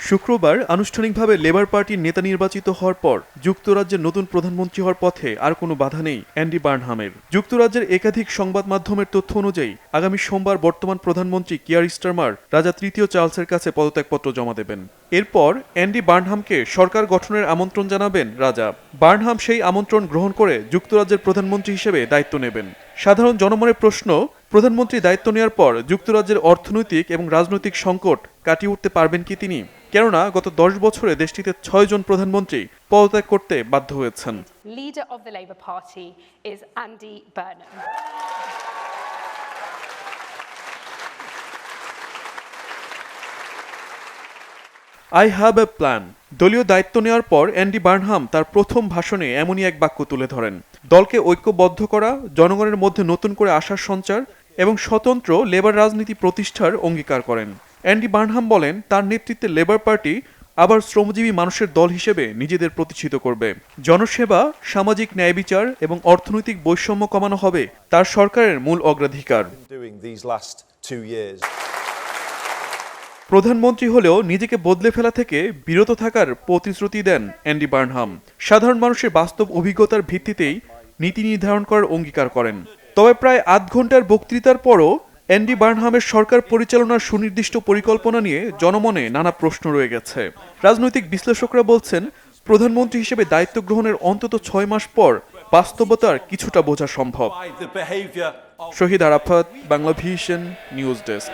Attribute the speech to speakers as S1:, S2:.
S1: শুক্রবার আনুষ্ঠানিকভাবে লেবার পার্টির নেতা নির্বাচিত হওয়ার পর যুক্তরাজ্যের নতুন প্রধানমন্ত্রী হওয়ার পথে আর কোনো বাধা নেই অ্যান্ডি বার্নহামের। যুক্তরাজ্যের একাধিক সংবাদ মাধ্যমের তথ্য অনুযায়ী আগামী সোমবার বর্তমান প্রধানমন্ত্রী কিয়ার স্টারমার রাজা তৃতীয় চার্লসের কাছে পদত্যাগপত্র জমা দেবেন। এরপর অ্যান্ডি বার্নহামকে সরকার গঠনের আমন্ত্রণ জানাবেন রাজা। বার্নহাম সেই আমন্ত্রণ গ্রহণ করে যুক্তরাজ্যের প্রধানমন্ত্রী হিসেবে দায়িত্ব নেবেন। সাধারণ জনমনের প্রশ্ন, প্রধানমন্ত্রী দায়িত্ব নেওয়ার পর যুক্তরাজ্যের অর্থনৈতিক এবং রাজনৈতিক সংকট কাটিয়ে উঠতে পারবেন কি তিনি? কেননা গত 10 বছরে দেশটিতে 6 জন প্রধানমন্ত্রী পদত্যাগ করতে বাধ্য হয়েছেন।
S2: Leader of the Labour Party is Andy Burnham.
S1: I have a plan. দলীয় দায়িত্ব নেওয়ার পর অ্যান্ডি বার্নহাম তার প্রথম ভাষণে এমনই এক বাক্য তুলে ধরেন। দলকে ঐক্যবদ্ধ করা, জনগণের মধ্যে নতুন করে আশার সঞ্চার এবং স্বতন্ত্র লেবার রাজনীতি প্রতিষ্ঠার অঙ্গীকার করেন। অ্যান্ডি বার্নহাম বলেন, তার নেতৃত্বে লেবার পার্টি আবার শ্রমজীবী মানুষের দল হিসেবে নিজেদের প্রতিষ্ঠিত করবে। জনসেবা, সামাজিক ন্যায় বিচার এবং অর্থনৈতিক বৈষম্য কমানো হবে তার সরকারের মূল অগ্রাধিকার। প্রধানমন্ত্রী হলেও নিজেকে বদলে ফেলা থেকে বিরত থাকার প্রতিশ্রুতি দেন অ্যান্ডি বার্নহাম। সাধারণ মানুষের বাস্তব অভিজ্ঞতার ভিত্তিতেই নীতি নির্ধারণ করার অঙ্গীকার করেন। তবে প্রায় আধ ঘন্টার বক্তৃতার পরও অ্যান্ডি বার্নহামের সরকার পরিচালনার সুনির্দিষ্ট পরিকল্পনা নিয়ে জনমনে নানা প্রশ্ন রয়ে গেছে। রাজনৈতিক বিশ্লেষকরা বলছেন, প্রধানমন্ত্রী হিসেবে দায়িত্ব গ্রহণের অন্তত 6 মাস পর বাস্তবতার কিছুটা বোঝা সম্ভব। Shahid Arafat, Bangla Vision, news desk.